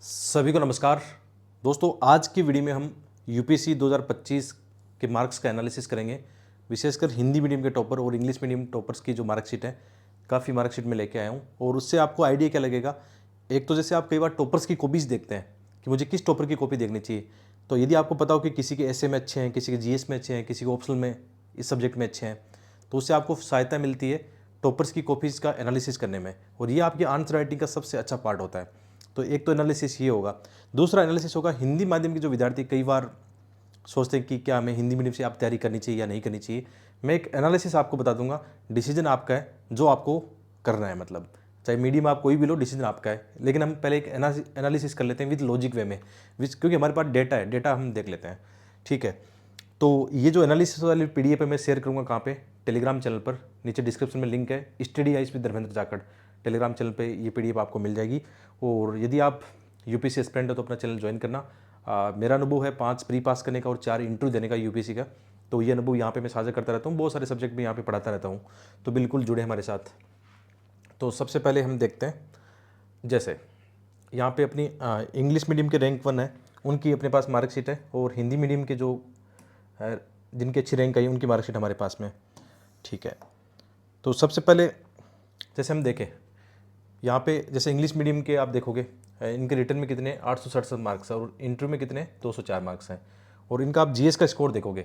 सभी को नमस्कार दोस्तों। आज की वीडियो में हम यूपीएससी 2025 के मार्क्स का एनालिसिस करेंगे। विशेषकर हिंदी मीडियम के टॉपर और इंग्लिश मीडियम टॉपर्स की जो मार्कशीट है, काफ़ी मार्कशीट में लेके आया हूँ और उससे आपको आइडिया क्या लगेगा। एक तो जैसे आप कई बार टॉपर्स की कॉपीज़ देखते हैं कि मुझे किस टॉपर की कॉपी देखनी चाहिए, तो यदि आपको पता हो कि किसी के एसए में अच्छे हैं, किसी के जीएस में अच्छे हैं, किसी के ऑप्शनल में इस सब्जेक्ट में अच्छे हैं, तो उससे आपको सहायता मिलती है टॉपर्स की कॉपीज़ का एनालिसिस करने में, और ये आपकी आंसर राइटिंग का सबसे अच्छा पार्ट होता है। तो एक तो एनालिसिस ये होगा। दूसरा एनालिसिस होगा हिंदी माध्यम के जो विद्यार्थी कई बार सोचते हैं कि क्या हमें हिंदी मीडियम से आप तैयारी करनी चाहिए या नहीं करनी चाहिए। मैं एक एनालिसिस आपको बता दूंगा, डिसीजन आपका है जो आपको करना है। मतलब चाहे मीडियम आप कोई भी लो, डिसीजन आपका है। लेकिन हम पहले एक एनालिसिस कर लेते हैं विद लॉजिक वे में, क्योंकि हमारे पास डेटा है, डेटा हम देख लेते हैं। ठीक है, तो ये जो एनालिसिस वाली पीडीएफ है मैं शेयर करूंगा कहाँ पे, टेलीग्राम चैनल पर। नीचे डिस्क्रिप्शन में लिंक है, study eyes with Dharmendra Jakhar, Telegram channel पे ये पीडीएफ आपको मिल जाएगी। और यदि आप यूपीएससी एस्पिरेंट हो तो अपना चैनल ज्वाइन करना। मेरा अनुभव है 5 प्री पास करने का और 4 इंटरव्यू देने का यूपीएससी का, तो ये अनुभव यहाँ पे मैं साझा करता रहता हूँ। बहुत सारे सब्जेक्ट में यहाँ पे पढ़ाता रहता हूँ, तो बिल्कुल जुड़े हमारे साथ। तो सबसे पहले हम देखते हैं, जैसे यहाँ पे अपनी इंग्लिश मीडियम के रैंक 1 है, उनकी अपने पास मार्कशीट है, और हिंदी मीडियम के जो जिनकी अच्छी रैंक आई उनकी मार्कशीट हमारे पास में। ठीक है, तो सबसे पहले जैसे हम देखें यहाँ पे, जैसे इंग्लिश मीडियम के आप देखोगे इनके रिटर्न में कितने 867 मार्क्स है, और इंटरव्यू में कितने 204 मार्क्स हैं। और इनका आप जीएस का स्कोर देखोगे,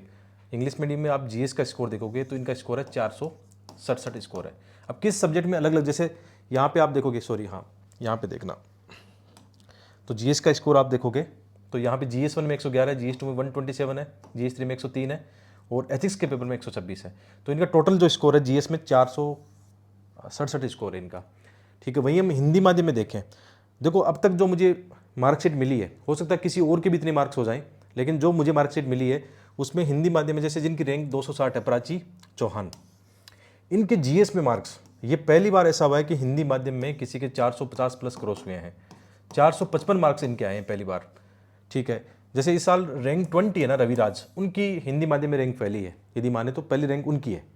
इंग्लिश मीडियम में आप जीएस का स्कोर देखोगे तो इनका स्कोर है 467 स्कोर है। अब किस सब्जेक्ट में अलग अलग, जैसे यहाँ पे आप देखोगे, सॉरी हाँ यहाँ पे देखना, तो जीएस का स्कोर आप देखोगे तो यहाँ पे जीएस 1 में 111 है, जीएस 2 में 127 है, जीएस 3 में 103 है, और एथिक्स के पेपर में 126 है। तो इनका टोटल जो स्कोर है जीएस में 467 स्कोर है इनका। ठीक है, वहीं हम हिंदी माध्यम में देखें, देखो अब तक जो मुझे मार्कशीट मिली है, हो सकता है किसी और के भी इतने मार्क्स हो जाएं, लेकिन जो मुझे मार्कशीट मिली है उसमें हिंदी माध्यम में जैसे जिनकी रैंक 260 है, प्राची चौहान, इनके जीएस में मार्क्स, ये पहली बार ऐसा हुआ है कि हिंदी माध्यम में किसी के 450 प्लस क्रॉस हुए हैं। 455 मार्क्स इनके आए हैं पहली बार। ठीक है, जैसे इस साल रैंक 20 है ना रविराज, उनकी हिंदी माध्यम में रैंक पहली है, यदि माने तो पहली रैंक उनकी है।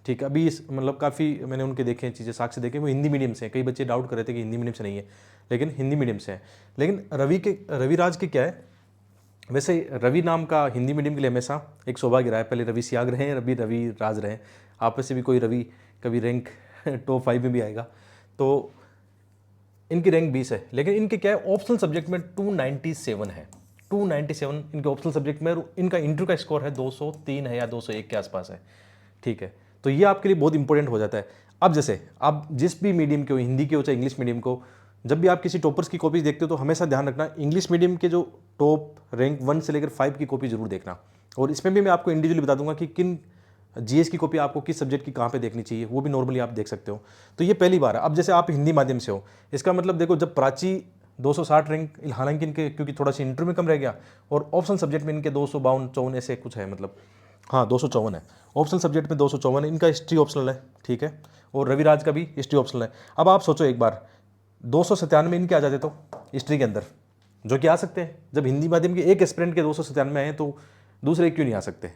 ठीक है, अभी इस मतलब काफ़ी मैंने उनके देखे हैं चीज़ें, साक्ष्य देखे, वो हिंदी मीडियम से हैं। कई बच्चे डाउट कर रहे थे कि हिंदी मीडियम से नहीं है, लेकिन हिंदी मीडियम से है। लेकिन रविराज के क्या है, वैसे रवि नाम का हिंदी मीडियम के लिए हमेशा एक सौभाग्य रहा है। पहले रवि सियाग रहे हैं, अभी रवि राज रहे हैं। आप में से भी कोई रवि कभी रैंक टॉप 5 में भी आएगा। तो इनकी रैंक 20 है, लेकिन इनके क्या है, ऑप्शनल सब्जेक्ट में 297 है, 297 इनके ऑप्शनल सब्जेक्ट में। इनका इंटरव्यू का स्कोर है 203 है या 201 के आसपास है। ठीक है, तो ये आपके लिए बहुत इंपॉर्टेंट हो जाता है। अब जैसे आप जिस भी मीडियम के हो, हिंदी के हो चाहे इंग्लिश मीडियम को, जब भी आप किसी टॉपर्स की कॉपीज देखते हो तो हमेशा ध्यान रखना इंग्लिश मीडियम के जो टॉप रैंक 1 से लेकर 5 की कॉपी जरूर देखना। और इसमें भी मैं आपको इंडिविजुअली बता दूंगा कि किन जीएस की कॉपी आपको किस सब्जेक्ट की कहाँ पे देखनी चाहिए, वो भी नॉर्मली आप देख सकते हो। तो ये पहली बार है। अब जैसे आप हिंदी माध्यम से हो, इसका मतलब देखो, जब प्राची 260 रैंक, हालांकि इनके क्योंकि थोड़ा सा इंटरव्यू में कम रह गया, और ऑप्शन सब्जेक्ट में इनके 252-54 ऐसे कुछ है, मतलब हाँ 254 है ऑप्शनल सब्जेक्ट में, 254 है इनका। हिस्ट्री ऑप्शनल है, ठीक है, और रविराज का भी हिस्ट्री ऑप्शनल है। अब आप सोचो एक बार, 297 इनके आ जाते तो हिस्ट्री के अंदर, जो कि आ सकते हैं। जब हिंदी माध्यम के एक एस्पिरेंट के 297 आए तो दूसरे क्यों नहीं आ सकते।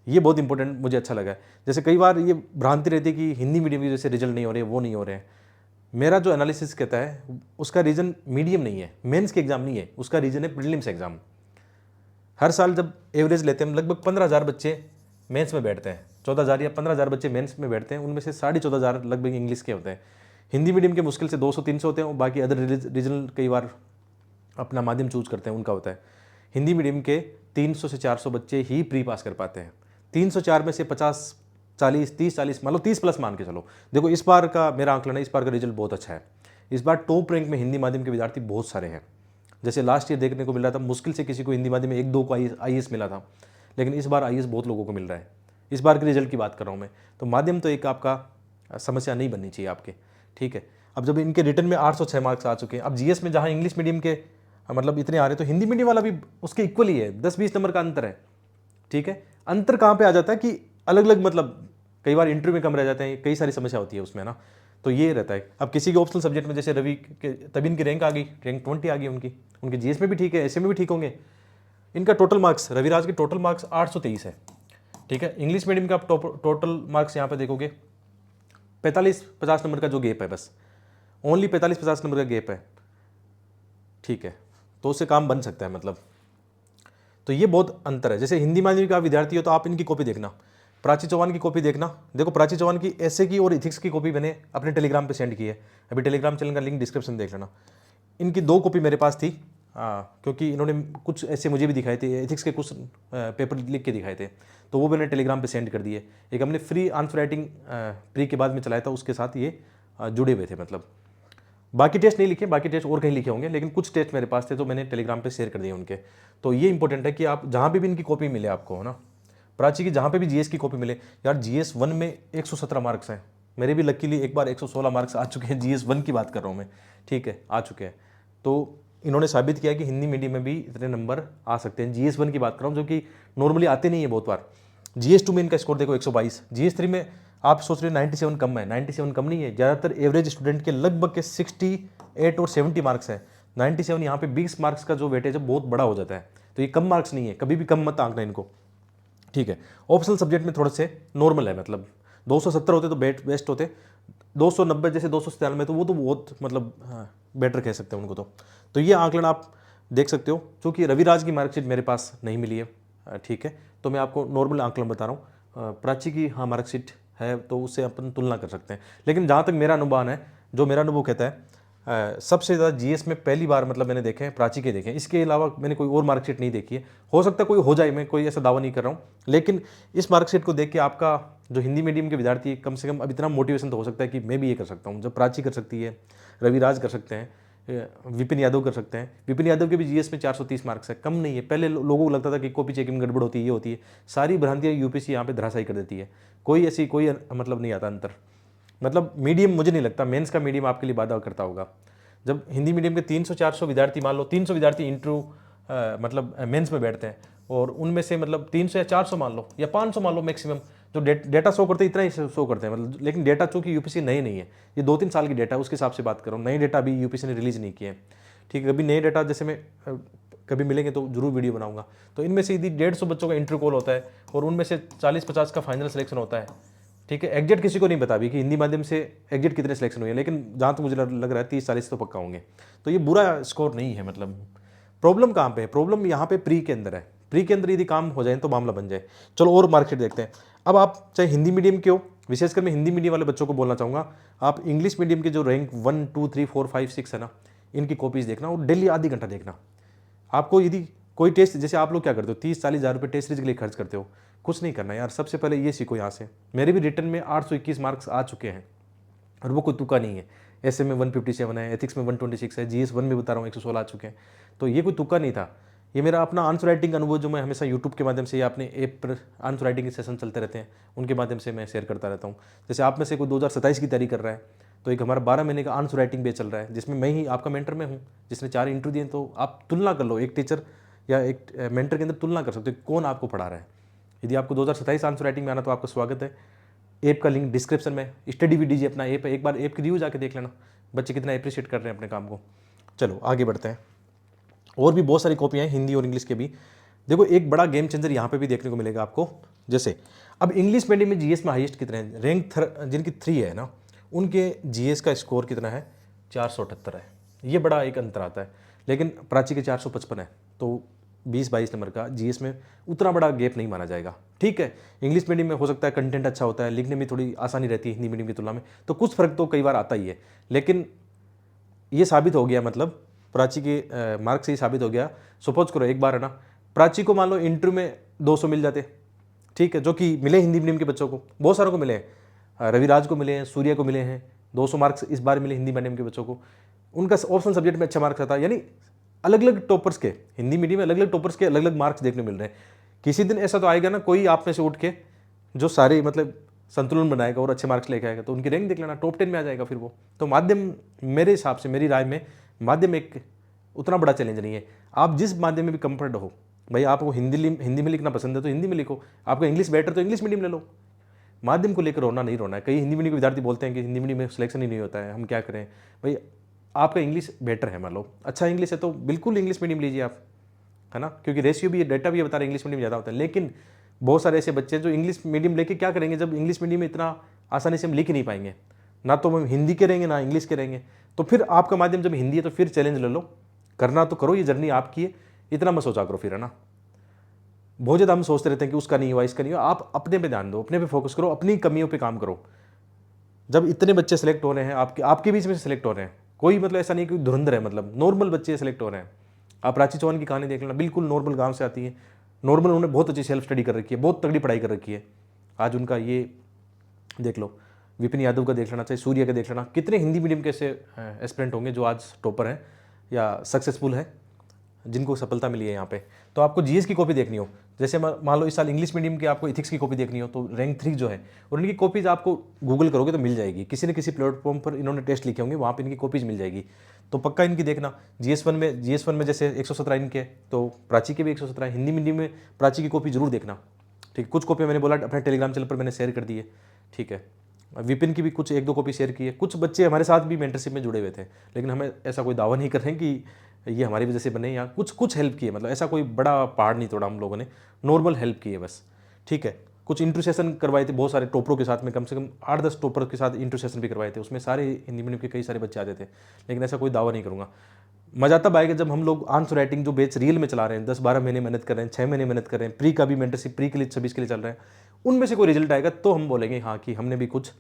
ये बहुत इंपॉर्टेंट मुझे अच्छा लगा है। जैसे कई बार ये भ्रांति रहती है कि हिंदी मीडियम की जैसे रिजल्ट नहीं हो रहे, वो नहीं हो रहे हैं। मेरा जो एनालिसिस कहता है उसका रीजन मीडियम नहीं है, मेंस के एग्जाम नहीं है, उसका रीजन है प्रीलिम्स एग्जाम। हर साल जब एवरेज लेते हैं, लगभग 15,000 बच्चे मेंस में बैठते हैं, 14,000 या 15,000 बच्चे मेंस में बैठते हैं, उनमें से 14,500 लगभग इंग्लिश के होते हैं। हिंदी मीडियम के मुश्किल से 200-300 होते हैं, और बाकी अदर रीजनल कई बार अपना माध्यम चूज करते हैं, उनका होता है। हिंदी मीडियम के 300 से 400 बच्चे ही प्री पास कर पाते हैं। 304 में से 50-40 30-40 मान लो 30 प्लस मान के चलो। देखो इस बार का मेरा आंकलन है, इस बार का रिजल्ट बहुत अच्छा है। इस बार टॉप रैंक में हिंदी माध्यम के विद्यार्थी बहुत सारे हैं। जैसे लास्ट ईयर देखने को मिल रहा था, मुश्किल से किसी को हिंदी माध्यम में 1-2 को आईएएस मिला था, लेकिन इस बार आईएएस बहुत लोगों को मिल रहा है। इस बार के रिजल्ट की बात कर रहा हूँ मैं। तो माध्यम तो एक आपका समस्या नहीं बननी चाहिए आपके। ठीक है, अब जब इनके रिटर्न में 806 मार्क्स आ चुके हैं, अब जीएस में जहाँ इंग्लिश मीडियम के मतलब इतने आ रहे, तो हिंदी मीडियम वाला भी उसके इक्वल ही है, 10-20 नंबर का अंतर है। ठीक है, अंतर कहाँ पे आ जाता है कि अलग अलग, मतलब कई बार इंटरव्यू में कम रह जाते हैं, कई सारी समस्या होती है उसमें ना। तो ये रहता है। अब किसी के ऑप्शनल सब्जेक्ट में जैसे रवि के, तभी इनकी रैंक आ गई, रैंक 20 आ गई उनकी, उनके जीएस में भी ठीक है, ऐसे में भी ठीक होंगे। इनका टोटल मार्क्स, रविराज के टोटल मार्क्स 823 है। ठीक है, इंग्लिश मीडियम का आप टोटल मार्क्स यहाँ पे देखोगे 45-50 नंबर का जो गैप है, बस ओनली 45-50 नंबर का गैप है। ठीक है, तो उससे काम बन सकता है मतलब। तो ये बहुत अंतर है। जैसे हिंदी माध्यम का विद्यार्थी हो तो आप इनकी कॉपी देखना, प्राची चौहान की कॉपी देखना। देखो प्राची चौहान की ऐसे की और इथिक्स की कॉपी मैंने अपने टेलीग्राम पे सेंड की है, अभी टेलीग्राम चैनल का लिंक डिस्क्रिप्शन देख लेना। इनकी 2 कॉपी मेरे पास थी, क्योंकि इन्होंने कुछ ऐसे मुझे भी दिखाए थे, एथिक्स के कुछ पेपर लिख के दिखाए थे, तो वो मैंने टेलीग्राम पे सेंड कर दिए। एक हमने फ्री आंसर राइटिंग प्री के बाद में चलाया था, उसके साथ ये जुड़े हुए थे मतलब। बाकी टेस्ट नहीं लिखे, बाकी टेस्ट और कहीं लिखे होंगे, लेकिन कुछ टेस्ट मेरे पास थे तो मैंने टेलीग्राम पे शेयर कर दिए उनके। तो ये इंपॉर्टेंट है कि आप जहाँ पे भी इनकी कॉपी मिले आपको, है ना, प्राची की जहाँ पे भी जीएस की कॉपी मिले। यार जीएस 1 में 117 मार्क्स हैं, मेरे भी लकीली एक बार 116 मार्क्स आ चुके हैं, जीएस 1 की बात कर रहा हूँ मैं, ठीक है, आ चुके हैं। तो इन्होंने साबित किया कि हिंदी मीडियम में भी इतने नंबर आ सकते हैं। जीएस 1 की बात कर रहा हूँ, जो कि नॉर्मली आते नहीं है बहुत बार। जीएस 2 में इनका स्कोर देखो 122, जीएस 3 में आप सोच रहे हो 97 कम है, 97 कम नहीं है। ज़्यादातर एवरेज स्टूडेंट के लगभग के 68 और 70 मार्क्स है। 97 यहाँ पे 20 मार्क्स का जो वेटेज है बहुत बड़ा हो जाता है, तो ये कम मार्क्स नहीं है, कभी भी कम मत आंकना इनको, ठीक है। ऑप्शनल सब्जेक्ट में थोड़े से नॉर्मल है, मतलब 270 होते तो बेस्ट होते, 290 जैसे 297 तो वो तो बहुत मतलब बेटर कह सकते हैं उनको। तो ये आंकलन आप देख सकते हो। चूँकि रविराज की मार्कशीट मेरे पास नहीं मिली है, ठीक है, तो मैं आपको नॉर्मल आंकलन बता रहा हूँ। प्राची की हाँ मार्कशीट है, तो उससे अपन तुलना कर सकते हैं। लेकिन जहाँ तक मेरा अनुभव है, जो मेरा अनुभव कहता है, सबसे ज़्यादा जीएस में पहली बार मतलब मैंने देखे हैं प्राची के देखे हैं, इसके अलावा मैंने कोई और मार्कशीट नहीं देखी है। हो सकता है कोई हो जाए, मैं कोई ऐसा दावा नहीं कर रहा हूँ, लेकिन इस मार्कशीट को देख के आपका जो हिंदी मीडियम के विद्यार्थी कम से कम अब इतना मोटिवेशन तो हो सकता है कि मैं भी ये कर सकता हूँ। जब प्राची कर सकती है, रविराज कर सकते हैं, विपिन यादव कर सकते हैं। विपिन यादव के भी जीएस में 430 मार्क्स है, कम नहीं है। पहले लोगों को लगता था कि कॉपी चेकिंग में गड़बड़ होती है, ये होती है, सारी भ्रांतियाँ यूपीएससी यहाँ पे धराशायी कर देती है। कोई ऐसी कोई मतलब नहीं आता अंतर। मतलब मीडियम मुझे नहीं लगता मेंस का मीडियम आपके लिए बाधा करता होगा। जब हिंदी मीडियम के 300-400 विद्यार्थी, मान लो 300 विद्यार्थी इंटरव्यू मतलब मेंस में बैठते हैं, और उनमें से मतलब 300 या 400 मान लो या 500 मान लो मैक्सिमम जो डेटा शो करते हैं, इतना ही शो करते हैं मतलब। लेकिन डेटा चूँकि यूपीएससी नए नहीं है, ये 2-3 साल की डेटा है, उसके हिसाब से बात करो। नए डेटा अभी यूपीएससी ने रिलीज नहीं किए हैं, ठीक है। कभी नए डेटा जैसे मैं कभी मिलेंगे तो जरूर वीडियो बनाऊंगा। तो इनमें से यदि 150 बच्चों का इंटरव्यू कॉल होता है और उनमें से 40-50 का फाइनल सिलेक्शन होता है, ठीक है। एग्जैक्ट किसी को नहीं बता भी कि हिंदी माध्यम से एग्जैक्ट कितने सिलेक्शन हुए हैं, लेकिन जहाँ तक मुझे लग रहा है 30-40 तो पक्का होंगे। तो ये बुरा स्कोर नहीं है मतलब। प्रॉब्लम कहाँ पे है? प्रॉब्लम यहाँ पे प्री के अंदर है। प्री के अंदर यदि काम हो जाए तो मामला बन जाए। चलो और मार्कशीट देखते हैं। अब आप चाहे हिंदी मीडियम के हो, विशेषकर मैं हिंदी मीडियम वाले बच्चों को बोलना चाहूँगा, आप इंग्लिश मीडियम के जो रैंक 1, 2, 3, 4, 5, 6 है ना, इनकी कॉपीज़ देखना और डेली आधी घंटा देखना। आपको यदि कोई टेस्ट, जैसे आप लोग क्या करते हो, 30-40 हज़ार रुपये टेस्ट सीरीज के लिए खर्च करते हो, कुछ नहीं करना यार। सबसे पहले ये सीखो यहाँ से। मेरे भी रिटर्न में 821 मार्क्स आ चुके हैं, और वो कोई तुक्का नहीं है। ऐसे में 157 है, एथिक्स में 126 है, जीएस 1 में बता रहा हूँ 116 आ चुके हैं। तो ये कोई तुक्का नहीं था, ये मेरा अपना आंसर राइटिंग अनुभव जो मैं हमेशा यूट्यूब के माध्यम से या अपने ऐप पर आंसर राइटिंग के सेशन चलते रहते हैं, उनके माध्यम से मैं शेयर करता रहता हूँ। जैसे आप में से कोई 2027 की तैयारी कर रहा है, तो एक हमारा 12 महीने का आंसर राइटिंग बैच चल रहा है, जिसमें मैं ही आपका मेंटर में हूँ, जिसने 4 इंटरव्यू दिए। तो आप तुलना कर लो, एक टीचर या एक मेंटर के अंदर तुलना कर सकते हो कौन आपको पढ़ा रहा है। यदि आपको 2027 आंसर राइटिंग में आना तो आपका स्वागत है। ऐप का लिंक डिस्क्रिप्शन में, स्टडी वी डीजी अपना ऐप है, एक बार ऐप की रिव्यू जाके देख लेना, बच्चे कितना अप्रिशिएट कर रहे हैं अपने काम को। चलो आगे बढ़ते हैं। और भी बहुत सारी कॉपियाँ हैं हिंदी और इंग्लिश के भी। देखो एक बड़ा गेम चेंजर यहाँ पे भी देखने को मिलेगा आपको। जैसे अब इंग्लिश मीडियम में जीएस में हाईएस्ट कितने हैं, रैंक जिनकी 3 है ना, उनके जीएस का स्कोर कितना है, 478 है। ये बड़ा एक अंतर आता है। लेकिन प्राची के 455 है, तो 20-22 नंबर का जीएस में उतना बड़ा गैप नहीं माना जाएगा, ठीक है। इंग्लिश मीडियम में हो सकता है कंटेंट अच्छा होता है, लिखने में थोड़ी आसानी रहती है हिंदी मीडियम की तुलना में, तो कुछ फर्क तो कई बार आता ही है। लेकिन ये साबित हो गया, मतलब प्राची के मार्क्स से ही साबित हो गया। सपोज करो एक बार है ना, प्राची को मान लो इंटरव्यू में 200 मिल जाते, ठीक है, जो कि मिले हिंदी मीडियम के बच्चों को, बहुत सारों को मिले हैं, रविराज को मिले हैं, सूर्य को मिले हैं 200 मार्क्स इस बार मिले हिंदी मीडियम के बच्चों को। उनका ऑप्शन सब्जेक्ट में अच्छा मार्क्स आता है, यानी अलग अलग टॉपर्स के, हिंदी मीडियम में अलग अलग टॉपर्स के अलग अलग मार्क्स देखने मिल रहे हैं। किसी दिन ऐसा तो आएगा ना, कोई आप में से उठ के जो सारे मतलब संतुलन बनाएगा और अच्छे मार्क्स लेके आएगा, तो उनकी रैंक देख लेना, टॉप 10 में आ जाएगा फिर वो। तो माध्यम मेरे हिसाब से, मेरी राय में, माध्यम एक उतना बड़ा चैलेंज नहीं है। आप जिस माध्यम में भी कंफर्ट हो भाई, आपको हिंदी में लिखना पसंद है तो हिंदी में लिखो, आपका इंग्लिश बेटर तो इंग्लिश मीडियम ले लो। माध्यम को लेकर रोना नहीं रोना है। कई हिंदी मीडियम के विद्यार्थी बोलते हैं कि हिंदी मीडियम में सिलेक्शन ही नहीं होता है, हम क्या करें भाई। आपका इंग्लिश बेटर है, मान लो अच्छा इंग्लिश है तो बिल्कुल इंग्लिश मीडियम लीजिए आप, है ना, क्योंकि रेशियो भी डेटा भी बता रहे इंग्लिश मीडियम ज़्यादा होता है। लेकिन बहुत सारे ऐसे बच्चे हैं जो इंग्लिश मीडियम लेके क्या करेंगे, जब इंग्लिश मीडियम में इतना आसानी से हम लिख ही नहीं पाएंगे, ना तो हम हिंदी के रहेंगे ना इंग्लिश के रहेंगे। तो फिर आपका माध्यम जब हिंदी है तो फिर चैलेंज ले लो, करना तो करो, ये जर्नी आपकी है, इतना मत सोचा करो फिर, है ना। बहुत ज़्यादा हम सोचते रहते हैं कि उसका नहीं हुआ, इसका नहीं हुआ। आप अपने पे ध्यान दो, अपने पे फोकस करो, अपनी कमियों पे काम करो। जब इतने बच्चे सेलेक्ट हो रहे हैं, आपके आपके बीच में से सेलेक्ट हो रहे हैं, कोई मतलब ऐसा नहीं कि धुरंधर है, मतलब नॉर्मल बच्चे सेलेक्ट हो रहे हैं। आप प्राची चौहान की कहानी देख लेना, बिल्कुल नॉर्मल गांव से आती है, नॉर्मल, उन्होंने बहुत अच्छी सेल्फ स्टडी कर रखी है, बहुत तगड़ी पढ़ाई कर रखी है। आज उनका ये देख लो, विपिन यादव का देख लेना, चाहे सूर्य का देख लेना, कितने हिंदी मीडियम के ऐसे एस्पिरेंट होंगे जो आज टॉपर हैं या सक्सेसफुल है, जिनको सफलता मिली है यहाँ पे। तो आपको जीएस की कॉपी देखनी हो, जैसे मान लो इस साल इंग्लिश मीडियम की आपको इथिक्स की कॉपी देखनी हो, तो रैंक 3 जो है, और इनकी कॉपीज आपको गूगल करोगे तो मिल जाएगी, किसी न किसी प्लेटफॉर्म पर इन्होंने टेस्ट लिखे होंगे, वहाँ पर इनकी कॉपीज मिल जाएगी। तो पक्का इनकी देखना। जीएस1 में जैसे 117 इनके, तो प्राची के भी 117। हिंदी मीडियम में प्राची की कॉपी जरूर देखना, ठीक। कुछ कॉपी मैंने बोला अपने टेलीग्राम चैनल पर मैंने शेयर कर दी है, ठीक है। विपिन की भी कुछ 1-2 कॉपी शेयर की है। कुछ बच्चे हमारे साथ भी मेंटरशिप में जुड़े हुए थे, लेकिन हमें ऐसा कोई दावा नहीं कर रहे हैं कि ये हमारी वजह से बने, या कुछ हेल्प की है, मतलब ऐसा कोई बड़ा पहाड़ नहीं तोड़ा हम लोगों ने, नॉर्मल हेल्प की है बस, ठीक है। कुछ इंटरव्यू सेशन करवाए थे बहुत सारे टॉपरों के साथ में, कम से कम 8-10 टॉपर के साथ इंटरव्यू सेशन भी करवाए थे, उसमें सारे हिंदी मीडियम के कई सारे बच्चे आते थे, लेकिन ऐसा कोई दावा नहीं करूँगा। मज़ा तब आएगा जब हम लोग आंसर राइटिंग जो बैच रियल में चला रहे हैं, 10-12 महीने मेहनत कर रहे हैं, 6 महीने मेहनत कर रहे हैं, प्री का भी मेंटरशिप प्री के लिए 26 के लिए चल रहे हैं, उनमें से कोई रिजल्ट आएगा तो हम बोलेंगे हाँ कि हमने भी कुछ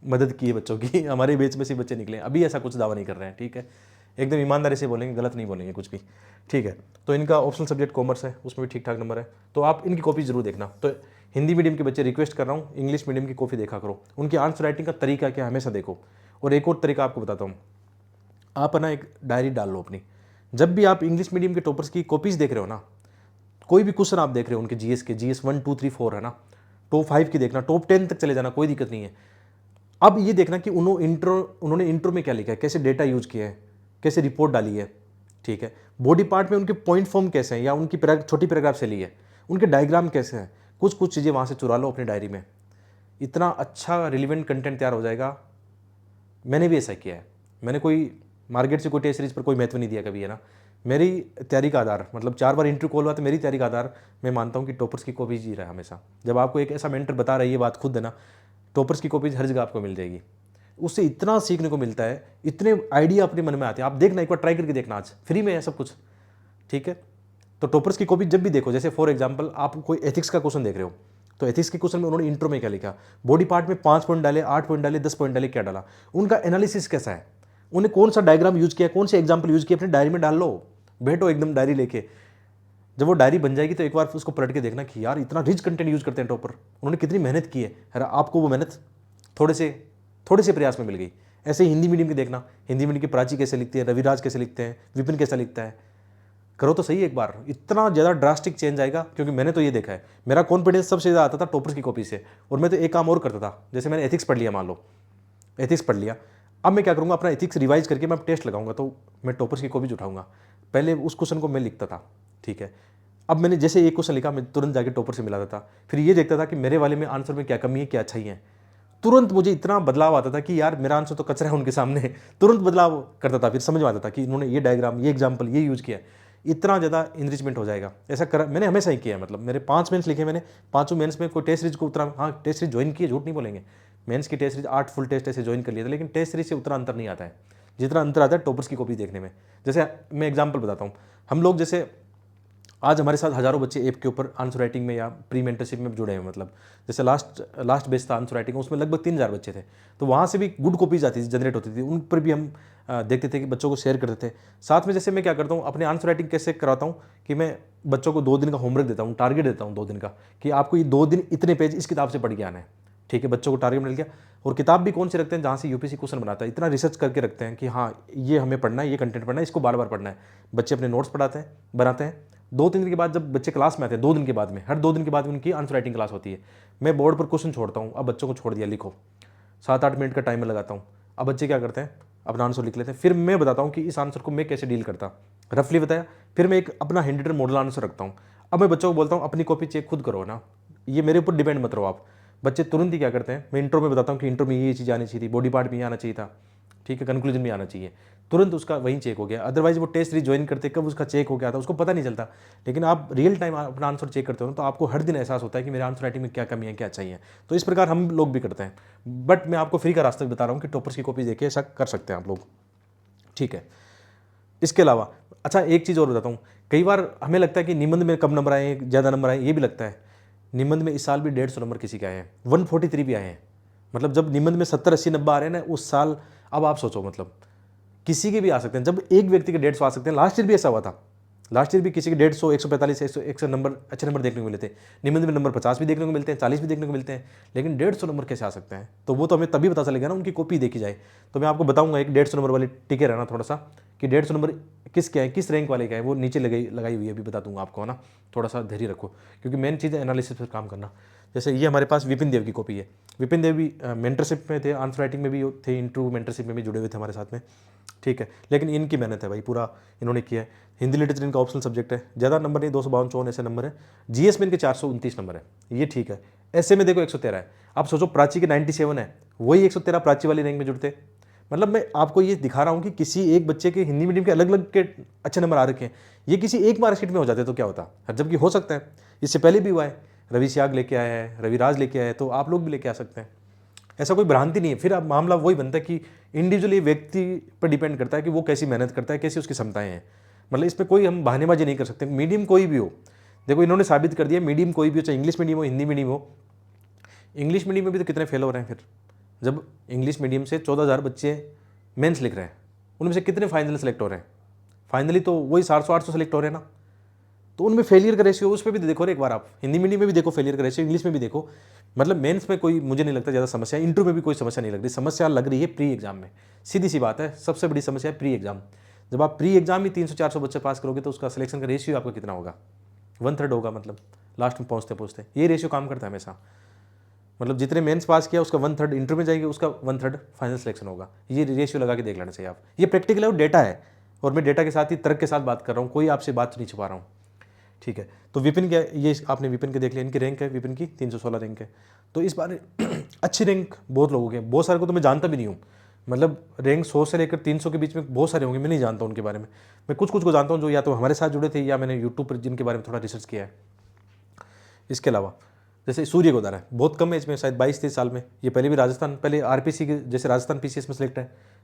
मदद की है बच्चों की, हमारे बैच में से बच्चे निकले। अभी ऐसा कुछ दावा नहीं कर रहे हैं, ठीक है। एकदम ईमानदारी से बोलेंगे, गलत नहीं बोलेंगे कुछ भी, ठीक है। तो इनका ऑप्शनल सब्जेक्ट कॉमर्स है, उसमें भी ठीक ठाक नंबर है, तो आप इनकी कॉपी जरूर देखना। तो हिंदी मीडियम के बच्चे रिक्वेस्ट कर रहा हूँ, इंग्लिश मीडियम की कॉपी देखा करो, उनकी आंसर राइटिंग का तरीका क्या हमेशा देखो। और एक और तरीका आपको बताता हूँ, आप ना एक डायरी डाल लो अपनी, जब भी आप इंग्लिश मीडियम के टॉपर्स की कॉपीज देख रहे हो ना, कोई भी क्वेश्चन आप देख रहे हो उनके जीएस के, जीएस 1, 2, 3, 4 है ना, टॉप 5 की देखना, टॉप 10 तक चले जाना, कोई दिक्कत नहीं है। अब ये देखना कि उन्होंने इंट्रो में क्या लिखा है, कैसे डेटा यूज किया है, कैसे रिपोर्ट डाली है, ठीक है। बॉडी पार्ट में उनके पॉइंट फॉर्म कैसे हैं, या उनकी छोटी पैराग्राफ से ली है, उनके डायग्राम कैसे हैं, कुछ चीज़ें वहाँ से चुरा लो अपनी डायरी में, इतना अच्छा रिलेवेंट कंटेंट तैयार हो जाएगा। मैंने भी ऐसा किया है, मैंने कोई मार्केट से कोई टेस्ट सीरीज पर कोई महत्व नहीं दिया कभी, है ना। मेरी तैयारी का आधार, मतलब 4 बार इंटरव्यू कॉल हुआ तो मेरी तैयारी का आधार मैं मानता हूँ कि टॉपर्स की कॉपीज ही रहा हमेशा। जब आपको एक ऐसा मेंटर बता रही है बात खुद, है ना, टॉपर्स की कॉपीज हर जगह आपको मिल जाएगी, उससे इतना सीखने को मिलता है, इतने आइडिया अपने मन में आते हैं। आप देखना, एक बार ट्राई करके देखना, आज फ्री में है सब कुछ, ठीक है। तो टॉपर्स की कॉपी जब भी देखो, जैसे फॉर एग्जाम्पल आप कोई एथिक्स का क्वेश्चन देख रहे हो, तो एथिक्स के क्वेश्चन में उन्होंने इंट्रो में क्या लिखा, बॉडी पार्ट में 5 पॉइंट डाले, 8 पॉइंट डाले, 10 पॉइंट डाले, क्या डाला, उनका एनालिसिस कैसा है, उन्हें कौन सा डायग्राम यूज किया, कौन से एग्जाम्पल यूज किया, अपनी डायरी में डाल लो, बैठो एकदम डायरी लेके। जब वो डायरी बन जाएगी तो एक बार उसको पलट के देखना कि यार इतना रिच कंटेंट यूज करते हैं टॉपर, उन्होंने कितनी मेहनत की है, आपको वो मेहनत थोड़े से प्रयास में मिल गई। ऐसे ही हिंदी मीडियम की देखना, हिंदी मीडियम की प्राची कैसे लिखती है, रविराज कैसे लिखते हैं, विपिन कैसा लिखता है, करो तो सही एक बार, इतना ज़्यादा ड्रास्टिक चेंज आएगा। क्योंकि मैंने तो ये देखा है, मेरा कॉन्फिडेंस सबसे ज़्यादा आता था टॉपर्स की कॉपी से। और मैं तो एक काम और करता था, जैसे मैंने एथिक्स पढ़ लिया, मान लो एथिक्स पढ़ लिया, अब मैं क्या करूँगा, अपना एथिक्स रिवाइज करके मैं टेस्ट लगाऊंगा, तो मैं टॉपर्स की कॉपीज उठाऊंगा। पहले उस क्वेश्चन को मैं लिखता था, ठीक है। अब मैंने जैसे एक क्वेश्चन लिखा, मैं तुरंत जाके टॉपर से मिलाता था, फिर ये देखता था कि मेरे वाले में आंसर में क्या कमी है, क्या अच्छाई है। तुरंत मुझे इतना बदलाव आता था कि यार मेरा आंसर तो कचरा है उनके सामने, तुरंत बदलाव करता था, फिर समझ में आता था कि इन्होंने ये डायग्राम, ये एग्जाम्पल, ये यूज किया, इतना ज़्यादा इनरिचमेंट हो जाएगा। ऐसा कर मैंने हमेशा ही किया है, मतलब मेरे 5 मेंस लिखे मैंने, 5 मेंस में कोई टेस्ट सीरीज को उतना, हाँ टेस्ट सीरीज ज्वाइन किए, झूठ नहीं बोलेंगे, मेंस की टेस्ट सीरीज 8 फुल टेस्ट ऐसे ज्वाइन कर लिए थे, लेकिन टेस्ट सीरीज से उतना अंतर नहीं आता है जितना अंतर आता है टॉपर्स की कॉपी देखने में। जैसे मैं एग्जाम्पल बताता हूँ, हम लोग जैसे आज हमारे साथ हज़ारों बच्चे ऐप के ऊपर आंसर राइटिंग में या प्री मेंटरशिप में जुड़े हैं, मतलब जैसे लास्ट बेस था आंसर राइटिंग, उसमें लगभग 3000 बच्चे थे, तो वहाँ से भी गुड कॉपीज आती थी, जनरेट होती थी, उन पर भी हम देखते थे कि बच्चों को शेयर करते थे। साथ में जैसे मैं क्या करता हूँ, अपने आंसर राइटिंग कैसे कराता हूँ कि मैं बच्चों को 2 दिन का होमवर्क देता हूँ, टारगेट देता हूँ 2 दिन का, कि आपको ये 2 दिन इतने पेज इस किताब से पढ़ के आना है, ठीक है। बच्चों को टारगेट मिल गया। और किताब भी कौन सी रखते हैं जहाँ से यूपीएससी क्वेश्चन बनाता है, इतना रिसर्च करके रखते हैं कि हाँ ये हमें पढ़ना है, ये कंटेंट पढ़ना है, इसको बार बार पढ़ना है। बच्चे अपने नोट्स पढ़ाते हैं, बनाते हैं। 2-3 दिन के बाद जब बच्चे क्लास में आते हैं, 2 दिन के बाद में, हर 2 दिन के बाद उनकी आंसर राइटिंग क्लास होती है, मैं बोर्ड पर क्वेश्चन छोड़ता हूँ, अब बच्चों को छोड़ दिया, लिखो, 7-8 मिनट का टाइमर लगाता हूँ। अब बच्चे क्या करते हैं, अपना आंसर लिख लेते हैं, फिर मैं बताता हूँ कि इस आंसर को मैं कैसे डील करता, रफली बताया, फिर मैं एक अपना हैंड रिटन मॉडल आंसर रखता हूँ। अब मैं बच्चों को बोलता हूँ अपनी कॉपी चेक खुद करो ना, ये मेरे ऊपर डिपेंड मत रहो आप। बच्चे तुरंत ही क्या करते हैं, मैं इंट्रो में बताता हूँ कि इंट्रो में ये चीज़ आनी चाहिए थी, बॉडी पार्ट में ये आना चाहिए था, ठीक है, कंक्लूजन में आना चाहिए, तुरंत उसका वहीं चेक हो गया। अदरवाइज वो टेस्ट रिज्वाइन करते कब उसका चेक हो गया था उसको पता नहीं चलता। लेकिन आप रियल टाइम अपना आंसर चेक करते हो तो आपको हर दिन एहसास होता है कि मेरे आंसर राइटिंग में क्या कमी है, क्या चाहिए। तो इस प्रकार हम लोग भी करते हैं, बट मैं आपको फ्री का रास्ता बता रहा हूँ कि टॉपर्स की कॉपी देके ऐसा कर सकते हैं आप लोग, ठीक है। इसके अलावा अच्छा एक चीज़ और बताता हूँ, कई बार हमें लगता है कि निबंध में कम नंबर आए हैं, ज़्यादा नंबर आए हैं, ये भी लगता है। निबंध में इस साल भी 150 नंबर किसी के आए हैं, 143 भी आए हैं। मतलब जब निबंध में 70 80 90 आ रहे हैं ना उस साल, अब आप सोचो मतलब किसी के भी आ सकते हैं। जब एक व्यक्ति के 150 आ सकते हैं, लास्ट ईयर भी ऐसा हुआ था। लास्ट ईयर भी किसी के 150 145 100 नंबर अच्छे नंबर देखने को मिले थे। निबंध में नंबर 50 भी देखने को मिलते हैं, 40 भी देखने को मिलते हैं, लेकिन 150 नंबर कैसे आ सकते हैं? तो वो तो हमें तभी पता चलेगा ना, उनकी कॉपी देखी जाए। तो मैं आपको बताऊंगा एक 150 नंबर वाली टिके रहना थोड़ा सा, कि 150 नंबर किसके हैं, किस रैंक वाले का है, वो नीचे लगाई हुई है, अभी बता दूंगा आपको, है ना। थोड़ा सा धैर्य रखो, क्योंकि मेन चीज़ है एनालिसिस पर काम करना। जैसे ये हमारे पास विपिन देव की कॉपी है। विपिन देव भी मेंटरशिप में थे, आंसर राइटिंग में भी थे, इंटरव्यू मेंटरशिप में भी जुड़े हुए थे हमारे साथ में, ठीक है। लेकिन इनकी मेहनत है भाई, पूरा इन्होंने किया है। हिंदी लिटरेचर इनका ऑप्शनल सब्जेक्ट है, ज़्यादा नंबर नहीं, 252 ऐसे नंबर है। जीएस में इनके 429 नंबर है, ये ठीक है। ऐसे में देखो 113 है। आप सोचो प्राची के 97 है, वही 113 प्राची वाली रैंक में जुड़ते। मतलब मैं आपको ये दिखा रहा हूँ कि किसी एक बच्चे के हिंदी मीडियम के अलग अलग के अच्छे नंबर आ रखे हैं, ये किसी एक मार्कशीट में हो जाते तो क्या होता, जबकि हो सकता है। इससे पहले भी हुआ है, रवि सियाग लेके आया है, रविराज लेके आया है, तो आप लोग भी लेके आ सकते हैं। ऐसा कोई भ्रांति नहीं है। फिर अब मामला वही बनता है कि इंडिविजुअली व्यक्ति पर डिपेंड करता है कि वो कैसी मेहनत करता है, कैसी उसकी क्षमताएं हैं। मतलब इसमें कोई हम बहानेबाजी नहीं कर सकते। मीडियम कोई भी हो, देखो इन्होंने साबित कर दिया, मीडियम कोई भी हो, चाहे इंग्लिश मीडियम हो, हिंदी मीडियम हो। इंग्लिश मीडियम में भी तो कितने फेल हो रहे हैं फिर, जब इंग्लिश मीडियम से 14,000 बच्चे मेंस लिख रहे हैं, उनमें से कितने फाइनल सेलेक्ट हो रहे हैं? फाइनली तो वही 700-800 सेलेक्ट हो रहे हैं ना। तो उनमें फेलियर का रेशियो उस पर भी देखो एक बार, आप हिंदी मीडियम में भी देखो फेलियर का रेशियो, इंग्लिश में भी देखो। मतलब मेंस में कोई मुझे नहीं लगता ज़्यादा समस्या, इंटरव्यू में भी कोई समस्या नहीं लग रही। समस्या लग रही है प्री एग्जाम में, सीधी सी बात है। सबसे बड़ी समस्या है प्री एग्जाम। जब आप प्री एग्जाम ही 300-400 बच्चे पास करोगे तो उसका सिलेक्शन का रेशियो आपका कितना होगा? 1/3 होगा। मतलब लास्ट में पहुँचते पहुँचते ये रेशियो काम करता है हमेशा। मतलब जितने मेंस पास किया उसका 1/3 इंटरव्यू में जाएगी, उसका 1/3 फाइनल सिलेक्शन होगा। ये रेशियो लगा के देख लेना चाहिए आप। ये प्रैक्टिकल है और डेटा है, और मैं डेटा के साथ ही तर्क के साथ बात कर रहा हूँ, कोई आपसे बात नहीं छुपा रहा हूँ, ठीक है। तो विपिन क्या, ये आपने विपिन के देख लिया, इनकी रैंक है विपिन की 316 रैंक है। तो इस बार अच्छी रैंक बहुत लोगों के, बहुत सारे को तो मैं जानता भी नहीं हूँ। मतलब रैंक 100 से लेकर 300 के बीच में बहुत सारे होंगे, मैं नहीं जानता उनके बारे में। मैं कुछ कुछ को जानता हूँ जो या तो हमारे साथ जुड़े थे या मैंने यूट्यूब पर जिनके बारे में थोड़ा रिसर्च किया है। इसके अलावा जैसे सूर्य गोदारा है, बहुत कम एज में, शायद 22-23 साल में। ये पहले भी राजस्थान, पहले आरपीसी के जैसे राजस्थान पीसीएस में सिलेक्ट है,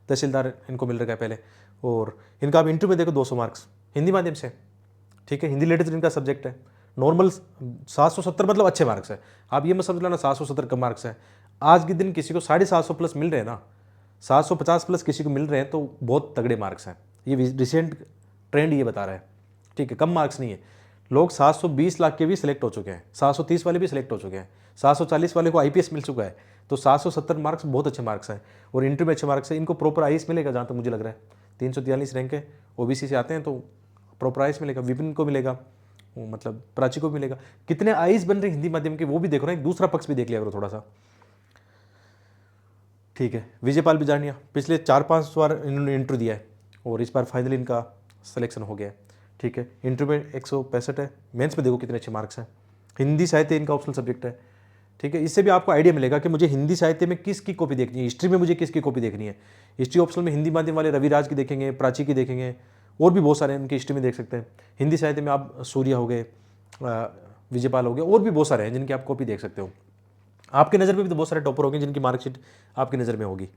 तहसीलदार इनको मिल रखा है पहले। और इनका आप इंटरव्यू में देखो 200 मार्क्स हिंदी माध्यम से, ठीक है। हिंदी लिटरेचर इनका सब्जेक्ट है। नॉर्मल 770 मतलब अच्छे मार्क्स है। आप ये मत समझ लेना 770 कम मार्क्स है। आज के दिन किसी को 750 प्लस मिल रहे हैं ना, 750 प्लस किसी को मिल रहे हैं, तो बहुत तगड़े मार्क्स हैं। ये रिसेंट ट्रेंड ये बता रहा है, ठीक है। कम मार्क्स नहीं है। लोग 720 लाख के भी सिलेक्ट हो चुके हैं, 730 वाले भी सिलेक्ट हो चुके हैं, 740 वाले को आईपीएस मिल चुका है। तो 770 मार्क्स बहुत अच्छे मार्क्स हैं, और इंटरव्यू में अच्छे मार्क्स है। इनको प्रॉपर आईएएस मिलेगा जहाँ तक मुझे लग रहा है। 343 रैंक है, ओबीसी से आते हैं, तो प्रॉपर आईएएस मिलेगा। विपिन को मिलेगा, मतलब प्राची को मिलेगा। कितने आईएएस बन रहे हिंदी माध्यम के, वो भी देखो ना, एक दूसरा पक्ष भी देख लिया करो थोड़ा सा, ठीक है। विजयपाल बिजानिया पिछले 4-5 बार इन्होंने इंटरव्यू दिया है, और इस बार फाइनली इनका सिलेक्शन हो गया है, ठीक है। इंटरव्यू में 165 है, मेंस में देखो कितने अच्छे मार्क्स हैं। हिंदी साहित्य इनका ऑप्शनल सब्जेक्ट है, ठीक है। इससे भी आपको आइडिया मिलेगा कि मुझे हिंदी साहित्य में किसकी कॉपी देखनी है, हिस्ट्री में मुझे किसकी कॉपी देखनी है। हिस्ट्री ऑप्शनल में हिंदी माध्यम वाले रविराज की देखेंगे, प्राची की देखेंगे, और भी बहुत सारे उनकी हिस्ट्री में देख सकते हैं। हिंदी साहित्य में आप सूर्य हो गए, विजयपाल हो गए, और भी बहुत सारे हैं जिनकी आप कॉपी देख सकते हो। आपकी नज़र में भी तो बहुत सारे टॉपर होंगे जिनकी मार्कशीट आपकी नज़र में होगी,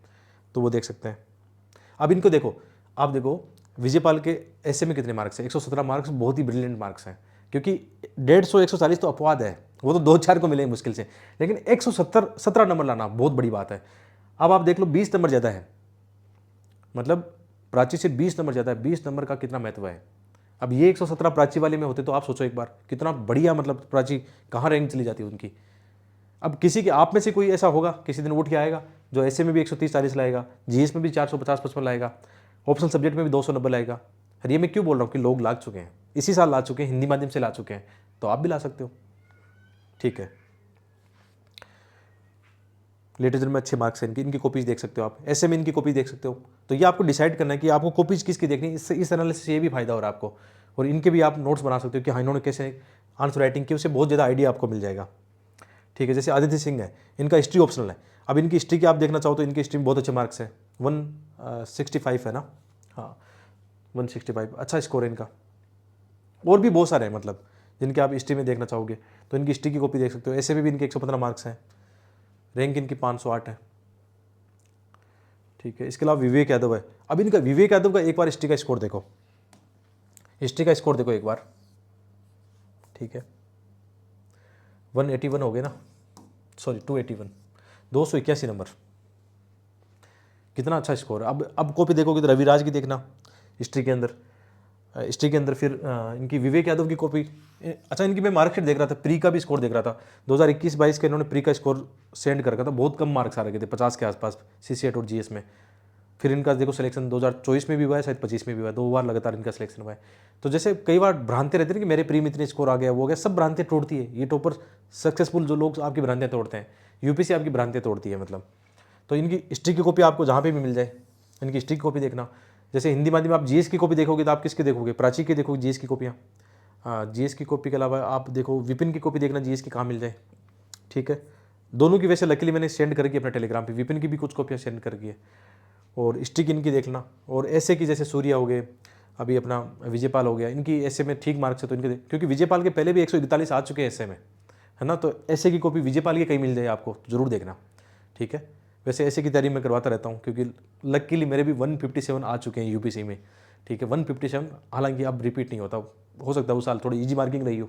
तो वो देख सकते हैं। अब इनको देखो, आप देखो विजयपाल के ऐसे में कितने मार्क्स हैं, 117 मार्क्स, बहुत ही ब्रिलियंट मार्क्स हैं। क्योंकि 150 140 तो अपवाद है, वो तो 2-4 को मिले मुश्किल से, लेकिन 117 नंबर लाना बहुत बड़ी बात है। अब आप देख लो 20 नंबर ज़्यादा है, मतलब प्राची से 20 नंबर ज़्यादा है। 20 नंबर का कितना महत्व है। अब ये 117 प्राची वाले में होते तो आप सोचो एक बार कितना बढ़िया, मतलब प्राची कहाँ रैंक चली जाती है उनकी। अब किसी के आप में से कोई ऐसा होगा किसी दिन उठ के आएगा जो ऐसे में भी 130-140 लाएगा, जीएस में भी 450-55 लाएगा, ऑप्शनल सब्जेक्ट में भी 290 लाएगा। और ये मैं क्यों बोल रहा हूँ कि लोग ला चुके हैं, इसी साल ला चुके हैं, हिंदी माध्यम से ला चुके हैं, तो आप भी ला सकते हो, ठीक है। लिटरेचर में अच्छे मार्क्स हैं इनकी कॉपीज देख सकते हो आप, ऐसे में इनकी कॉपी देख सकते हो। तो ये आपको डिसाइड करना है कि आपको कॉपीज किसकी देखनी है। इससे इस एनालिसिस से ये भी फायदा हो रहा है आपको, और इनके भी आप नोट्स बना सकते हो कि हाँ इन्होंने कैसे आंसर राइटिंग की, उससे बहुत ज़्यादा आइडिया आपको मिल जाएगा, ठीक है। जैसे आदित्य सिंह है, इनका हिस्ट्री ऑप्शनल है। अब इनकी हिस्ट्री की आप देखना चाहो तो इनकी हिस्ट्री में बहुत अच्छे मार्क्स है, 165 है ना, हाँ 165 अच्छा स्कोर है इनका। और भी बहुत सारे हैं मतलब जिनके आप हिस्ट्री में देखना चाहोगे तो इनकी हिस्ट्री की कॉपी देख सकते हो। ऐसे में भी इनके 115 मार्क्स हैं, रैंक इनकी 508 है, ठीक है। इसके अलावा विवेक यादव है। अब इनका विवेक यादव का एक बार हिस्ट्री का स्कोर देखो, हिस्ट्री का स्कोर देखो एक बार, ठीक है 181 हो गए ना, सॉरी 281, 281 नंबर, कितना अच्छा स्कोर है। अब कॉपी देखोगे तो रविराज की देखना हिस्ट्री के अंदर, हिस्ट्री के अंदर फिर इनकी विवेक यादव की कॉपी। अच्छा इनकी मैं मार्कशीट देख रहा था, प्री का भी स्कोर देख रहा था, 2021-22 का इन्होंने प्री का स्कोर सेंड कर रखा था, बहुत कम मार्क्स आ रखे थे 50 के आसपास CCET और GS में। फिर इनका देखो सिलेक्शन 2024 में भी हुआ है, शायद 25 में भी हुआ है, 2 बार लगातार इनका सिलेक्शन हुआ है। तो जैसे कई बार भ्रांति रहती है ना कि मेरे प्री में इतने स्कोर आ गया वो हो गया, सब भ्रांतियाँ तोड़ती है ये टॉपर, सक्सेसफुल जो लोग आपकी भ्रांतियाँ तोड़ते हैं, यूपीसी आपकी भ्रांतियाँ तोड़ती है मतलब। तो इनकी हिस्ट्री की कॉपी आपको जहाँ पे भी मिल जाए, इनकी हिस्ट्री की कॉपी देखना। जैसे हिंदी माध्यम आप GS की कॉपी देखोगे तो आप किसकी देखोगे, प्राची की देखोगे GS की कॉपियाँ। हाँ GS की कॉपी के अलावा आप देखो विपिन की कॉपी देखना, GS की कहाँ मिल जाए, ठीक है। दोनों की वैसे लकीली मैंने सेंड करके अपने टेलीग्राम पे, विपिन की भी कुछ कॉपियाँ सेंड करके है, और हिस्ट्री की इनकी देखना। और ऐसे की जैसे सूर्या हो गए, अभी अपना विजयपाल हो गया, इनकी ऐसे में ठीक मार्क्स है तो इनके क्योंकि विजयपाल के पहले भी 141 आ चुके हैं ऐसे में, है ना। तो ऐसे की कॉपी विजयपाल की कहीं मिल जाए आपको तो जरूर देखना, ठीक है। वैसे ऐसे की तैयारी मैं करवाता रहता हूँ क्योंकि लकीली मेरे भी 157 आ चुके हैं यूपीसी में, ठीक है 157। हालांकि अब रिपीट नहीं होता, हो सकता है उस साल थोड़ी ईजी मार्किंग रही हो,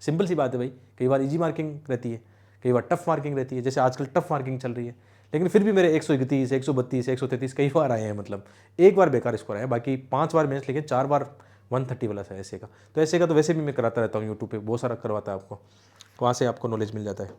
सिंपल सी बात है भाई, कई बार ईजी मार्किंग रहती है, कई बार टफ मार्किंग रहती है, जैसे आजकल टफ मार्किंग चल रही है। लेकिन फिर भी मेरे 131, 132, 133 कई बार आए हैं, मतलब एक बार बेकार स्कोर आया, बाकी 5 बार मैच, लेकिन 4 बार 130 वाला था ऐसे का। तो ऐसे का तो वैसे भी मैं कराता रहता हूँ, यूट्यूब पे बहुत सारा करवाता है आपको, वहाँ से आपको नॉलेज मिल जाता है,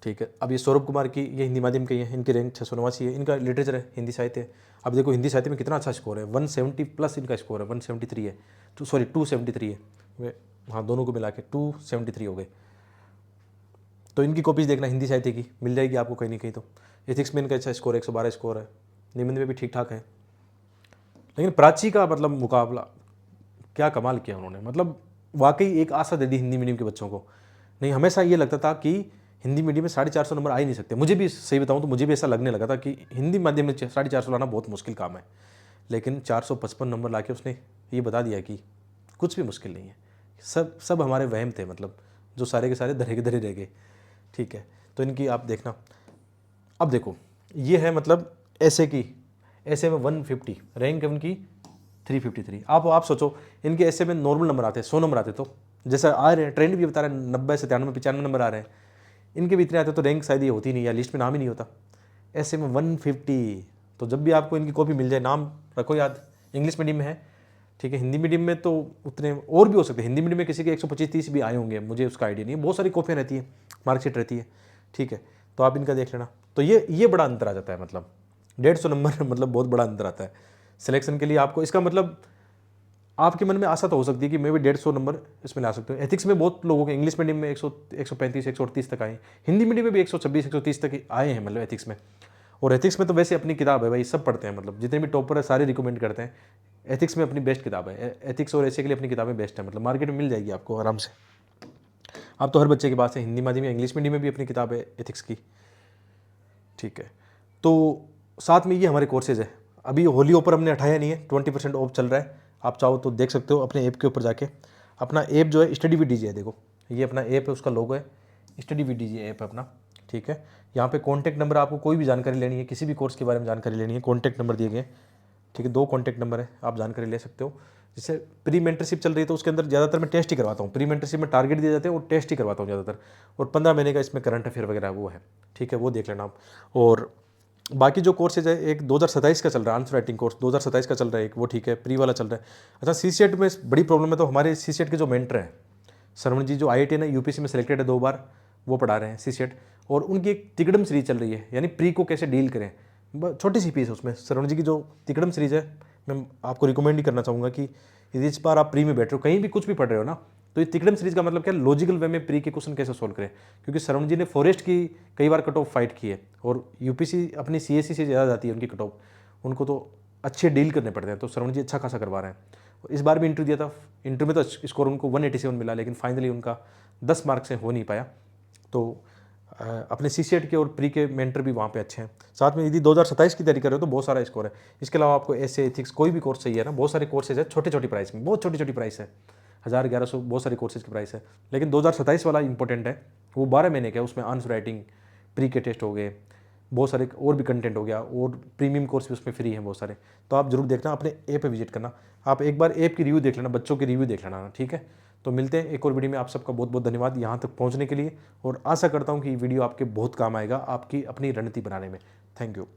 ठीक है। अब ये सौरभ कुमार की, ये हिंदी माध्यम के हैं, इनकी रैंक 689 है, इनका लिटरेचर है हिंदी साहित्य है। अब देखो हिंदी साहित्य में कितना अच्छा स्कोर है, 170 प्लस इनका स्कोर है, 173 है, 273 है, हाँ दोनों को मिला के 273 हो गए। तो इनकी कॉपीज़ देखना हिंदी साहित्य की मिल जाएगी आपको कहीं ना कहीं। तो एथिक्स में इनका अच्छा स्कोर है, 112 स्कोर है, निबंध में भी ठीक ठाक है। लेकिन प्राची का मतलब मुकाबला क्या कमाल किया उन्होंने, मतलब वाकई एक आशा दे दी हिंदी मीडियम के बच्चों को। नहीं हमेशा ये लगता था कि हिंदी मीडियम में 450 नंबर आ ही नहीं सकते, मुझे भी सही बताऊं तो मुझे भी ऐसा लगने लगा था कि हिंदी माध्यम में 450 लाना बहुत मुश्किल काम है। लेकिन 455 नंबर ला के उसने ये बता दिया कि कुछ भी मुश्किल नहीं है, सब हमारे वहम थे, मतलब जो सारे के सारे धरे के धरे रह गए, ठीक है। तो इनकी आप देखना, अब देखो ये है मतलब ऐसे में 150 रैंक है उनकी 353। आप सोचो इनके ऐसे में नॉर्मल नंबर आते हैं, 100 नंबर आते तो जैसा आ रहे हैं, ट्रेंड भी बता रहे हैं 90 से 93 95 नंबर आ रहे हैं, इनके भी इतने आते तो रैंक शायद ये होती नहीं या लिस्ट में नाम ही नहीं होता। ऐसे में 150, तो जब भी आपको इनकी कॉपी मिल जाए नाम रखो याद, इंग्लिश मीडियम में है, ठीक है। हिंदी मीडियम में तो उतने और भी हो सकते हैं, हिंदी मीडियम में किसी के 125-30 भी आए होंगे, मुझे उसका आइडिया नहीं है, बहुत सारी कॉपियाँ रहती है, मार्कशीट रहती है, ठीक है। तो आप इनका देख लेना। तो ये बड़ा अंतर आ जाता है, मतलब 150 नंबर मतलब बहुत बड़ा अंतर आता है सिलेक्शन के लिए आपको। इसका मतलब आपके मन में आशा तो हो सकती है कि मैं भी 150 नंबर इसमें ला सकता हूँ। एथिक्स में बहुत लोगों के इंग्लिश मीडियम में 135 138 तक आए, हिंदी मीडियम में भी 126 130 तक आए हैं, मतलब एथिक्स में। और एथिक्स में तो वैसे अपनी किताब है भाई, सब पढ़ते हैं, मतलब जितने भी टॉपर है सारे रिकमेंड करते हैं, एथिक्स में अपनी बेस्ट किताब है, एथिक्स और ऐसे के लिए अपनी किताबें बेस्ट है, मतलब मार्केट में मिल जाएगी आपको आराम से। अब तो हर बच्चे के पास है, हिंदी माध्यम या इंग्लिश मीडियम में भी अपनी किताब है एथिक्स की, ठीक है। तो साथ में ये हमारे कोर्सेज है, अभी होली ऑफर हमने हटाया नहीं है, 20% ऑफ चल रहा है, आप चाहो तो देख सकते हो अपने ऐप के ऊपर जाके। अपना ऐप जो है स्टडी विद डीजे है, देखो ये अपना ऐप है, उसका लोगो है, स्टडी विद डीजे ऐप है अपना, ठीक है। यहाँ पे कॉन्टैक्ट नंबर, आपको कोई भी जानकारी लेनी है, किसी भी कोर्स के बारे में जानकारी लेनी है, कॉन्टैक्ट नंबर दिए गए, ठीक है। 2 कॉन्टैक्ट नंबर है, आप जानकारी ले सकते हो। जैसे प्री मेंटरशिप चल रही है तो उसके अंदर ज़्यादातर मैं टेस्ट ही करवाता हूँ, प्री मेंटरशिप में टारगेट दिए जाते हैं और टेस्ट ही करवाता हूँ ज़्यादातर, और 15 महीने का इसमें करंट अफेयर वगैरह वो है, ठीक है, वो देख लेना आप। और बाकी जो कोर्सेज है, एक 2027 का चल रहा है आंसर राइटिंग कोर्स, 2027 का चल रहा है एक, वो ठीक है, प्री वाला चल रहा है। अच्छा CCET में बड़ी प्रॉब्लम है, तो हमारे CCET के जो मेंटर हैं सरवण जी, जो IIT है यूपीसी में सेलेक्टेड है 2 बार, वो पढ़ा रहे हैं CCET, और उनकी एक तिकड़म सीरीज चल रही है, यानी प्री को कैसे डील करें, छोटी सी पीस है उसमें। सरवण जी की जो तिकड़म सीरीज है, मैं आपको रिकमेंड ही करना चाहूँगा कि यदि इस बार आप प्री में बैठ रहे हो, कहीं भी कुछ भी पढ़ रहे हो ना, तो ये तिकड़म सीरीज का मतलब क्या, लॉजिकल वे में प्री के क्वेश्चन कैसे सोल्व करें, क्योंकि सरवण जी ने फॉरेस्ट की कई बार कट ऑफ फाइट की है, और यूपीसी अपनी CSE से ज़्यादा जाती है उनकी कट ऑफ, उनको तो अच्छे डील करने पड़ते हैं, तो सरवण जी अच्छा खासा करवा रहे हैं। और इस बार भी इंटरव्यू दिया था, इंटरव्यू में तो स्कोर उनको 187 मिला, लेकिन फाइनली उनका 10 मार्क से हो नहीं पाया। तो अपने CCET के और प्री के मेंटर भी वहाँ पे अच्छे हैं। साथ में यदि 2027 की तैयारी कर रहे हो तो बहुत सारा स्कोर है। इसके अलावा आपको ऐसे एथिक्स कोई भी कोर्स चाहिए ना, बहुत सारे कोर्सेज है, छोटे छोटी प्राइस में, बहुत छोटी छोटी प्राइस है, 1000 1100 बहुत सारे कोर्सेज की प्राइस है। लेकिन 2027 वाला इंपॉर्टेंट है, वो 12 महीने का है, उसमें आंसर राइटिंग, प्री के टेस्ट हो गए, बहुत सारे और भी कंटेंट हो गया, और प्रीमियम कोर्स भी उसमें फ्री हैं बहुत सारे। तो आप जरूर देखना, अपने ऐप पे विजिट करना, आप एक बार ऐप की रिव्यू देख लेना, बच्चों की रिव्यू देख लेना, ठीक है। तो मिलते हैं एक और वीडियो में। आप सबका बहुत बहुत धन्यवाद यहाँ तक पहुँचने के लिए, और आशा करता हूँ कि ये वीडियो आपके बहुत काम आएगा आपकी अपनी रणनीति बनाने में। Thank you.